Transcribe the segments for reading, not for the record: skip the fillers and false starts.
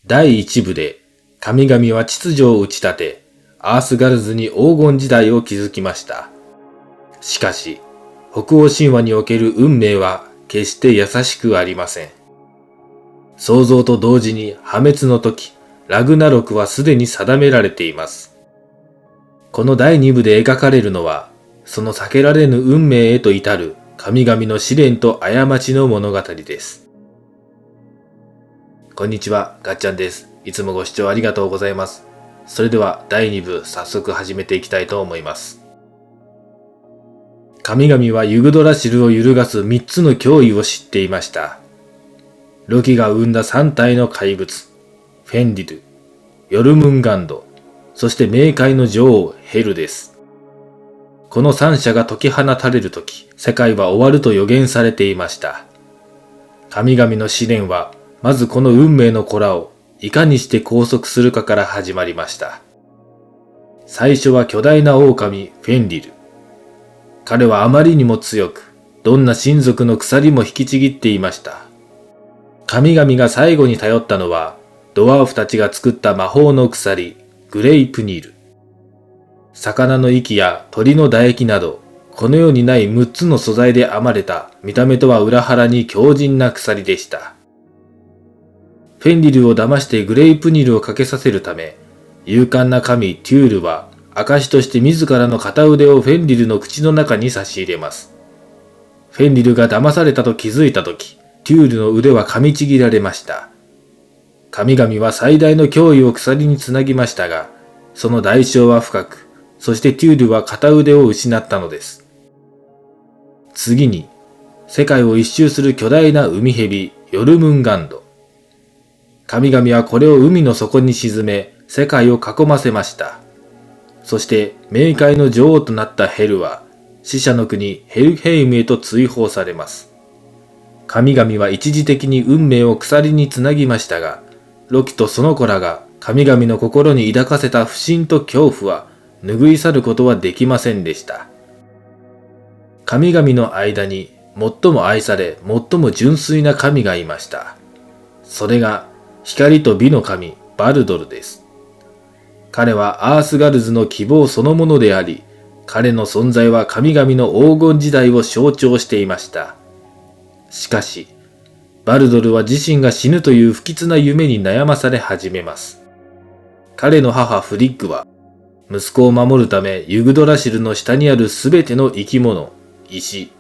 第1部で神々は秩序を打ち立て、アースガルズに黄金時代を築きました。しかし、北欧神話における運命は決して優しくありません。創造と同時に破滅の時、ラグナロクはすでに定められています。この第2部で描かれるのは、その避けられぬ運命へと至る神々の試練と過ちの物語です。こんにちは、がっちゃんです。いつもご視聴ありがとうございます。それでは第2部早速始めていきたいと思います。神々はユグドラシルを揺るがす3つの脅威を知っていました。ロキが生んだ3体の怪物、フェンリル、ヨルムンガンド、そして冥界の女王ヘルです。この3者が解き放たれるとき、世界は終わると予言されていました。神々の試練は、まずこの運命の子らをいかにして拘束するかから始まりました。最初は巨大な狼フェンリル。彼はあまりにも強く、どんな親族の鎖も引きちぎっていました。神々が最後に頼ったのは、ドワーフたちが作った魔法の鎖、グレイプニール。魚の息や鳥の唾液など、この世にない6つの素材で編まれた見た目とは裏腹に強靭な鎖でした。フェンリルを騙してグレイプニールをかけさせるため、勇敢な神テュールは証として自らの片腕をフェンリルの口の中に差し入れます。フェンリルが騙されたと気づいたとき、テュールの腕は噛みちぎられました。神々は最大の脅威を鎖につなぎましたが、その代償は深く、そしてテュールは片腕を失ったのです。次に、世界を一周する巨大な海蛇、ヨルムンガンド。神々はこれを海の底に沈め、世界を囲ませました。そして、冥界の女王となったヘルは、死者の国ヘルヘイムへと追放されます。神々は一時的に運命を鎖につなぎましたが、ロキとその子らが神々の心に抱かせた不信と恐怖は拭い去ることはできませんでした。神々の間に最も愛され最も純粋な神がいました。それが光と美の神バルドルです。彼はアースガルズの希望そのものであり、彼の存在は神々の黄金時代を象徴していました。しかし、バルドルは自身が死ぬという不吉な夢に悩まされ始めます。彼の母フリッグは、息子を守るためユグドラシルの下にあるすべての生き物、石、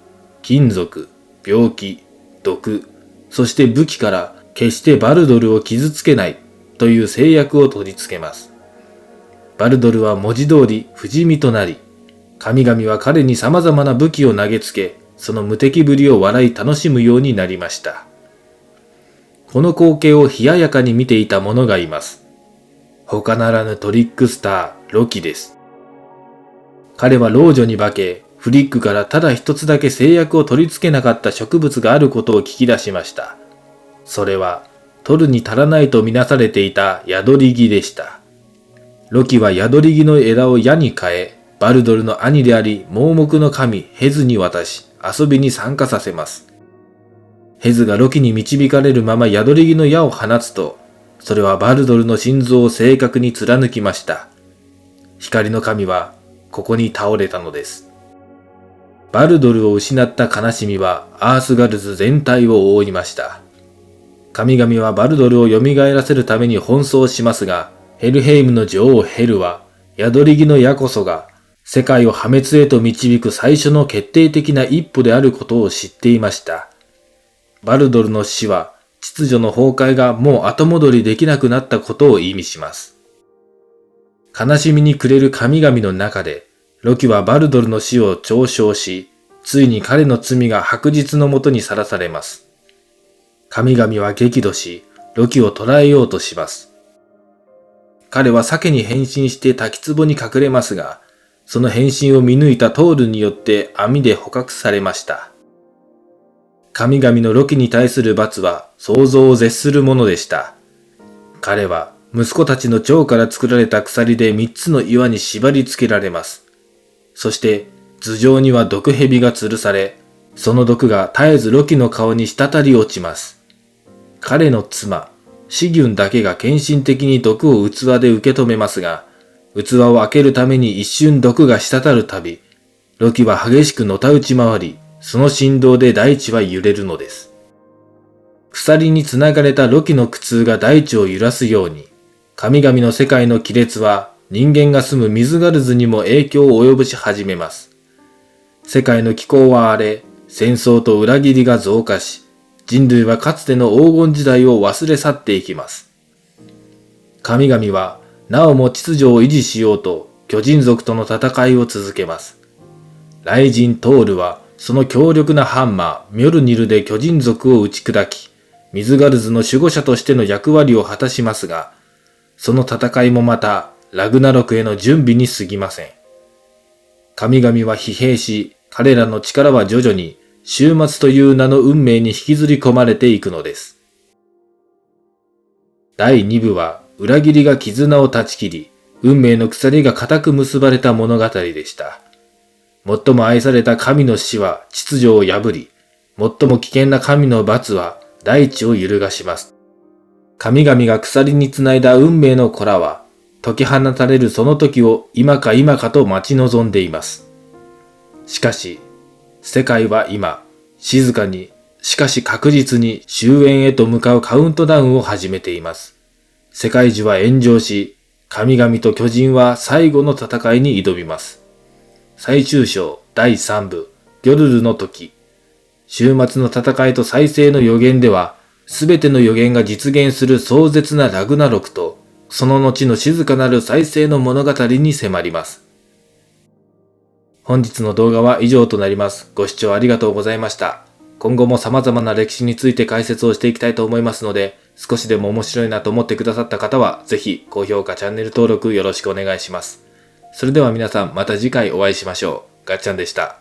金属、病気、毒、そして武器から決してバルドルを傷つけないという制約を取り付けます。バルドルは文字通り不死身となり、神々は彼に様々な武器を投げつけ、その無敵ぶりを笑い楽しむようになりました。この光景を冷ややかに見ていた者がいます。他ならぬトリックスター、ロキです。彼は老女に化け、フリックからただ一つだけ制約を取り付けなかった植物があることを聞き出しました。それは、取るに足らないとみなされていたヤドリギでした。ロキはヤドリギの枝を矢に変え、バルドルの兄であり盲目の神ヘズに渡し、遊びに参加させます。ヘズがロキに導かれるままヤドリギの矢を放つと、それはバルドルの心臓を正確に貫きました。光の神はここに倒れたのです。バルドルを失った悲しみはアースガルズ全体を覆いました。神々はバルドルを蘇らせるために奔走しますが、ヘルヘイムの女王ヘルは、ヤドリギの矢こそが世界を破滅へと導く最初の決定的な一歩であることを知っていました。バルドルの死は秩序の崩壊がもう後戻りできなくなったことを意味します。悲しみに暮れる神々の中で、ロキはバルドルの死を嘲笑し、ついに彼の罪が白日のもとにさらされます。神々は激怒し、ロキを捕らえようとします。彼は鮭に変身して滝壺に隠れますが、その変身を見抜いたトールによって網で捕獲されました。神々のロキに対する罰は想像を絶するものでした。彼は息子たちの腸から作られた鎖で3つの岩に縛り付けられます。そして頭上には毒蛇が吊るされ、その毒が絶えずロキの顔に滴り落ちます。彼の妻、シギュンだけが献身的に毒を器で受け止めますが、器を開けるために一瞬毒が滴るたび、ロキは激しくのたうち回り、その振動で大地は揺れるのです。鎖につながれたロキの苦痛が大地を揺らすように、神々の世界の亀裂は人間が住むミズガルズにも影響を及ぼし始めます。世界の気候は荒れ、戦争と裏切りが増加し、人類はかつての黄金時代を忘れ去っていきます。神々はなおも秩序を維持しようと巨人族との戦いを続けます。雷神トールはその強力なハンマーミョルニルで巨人族を打ち砕き、ミズガルズの守護者としての役割を果たしますが、その戦いもまたラグナロクへの準備に過ぎません。神々は疲弊し、彼らの力は徐々に終末という名の運命に引きずり込まれていくのです。第2部は裏切りが絆を断ち切り、運命の鎖が固く結ばれた物語でした。最も愛された神の死は秩序を破り、最も危険な神の罰は大地を揺るがします。神々が鎖につないだ運命の子らは、解き放たれるその時を今か今かと待ち望んでいます。しかし、世界は今、静かに、しかし確実に終焉へと向かうカウントダウンを始めています。世界中は炎上し、神々と巨人は最後の戦いに挑みます。最終章第3部、ギョルルの時。終末の戦いと再生の予言では、すべての予言が実現する壮絶なラグナロクと、その後の静かなる再生の物語に迫ります。本日の動画は以上となります。ご視聴ありがとうございました。今後も様々な歴史について解説をしていきたいと思いますので、少しでも面白いなと思ってくださった方は、ぜひ高評価、チャンネル登録よろしくお願いします。それでは皆さんまた次回お会いしましょう。ガッチャンでした。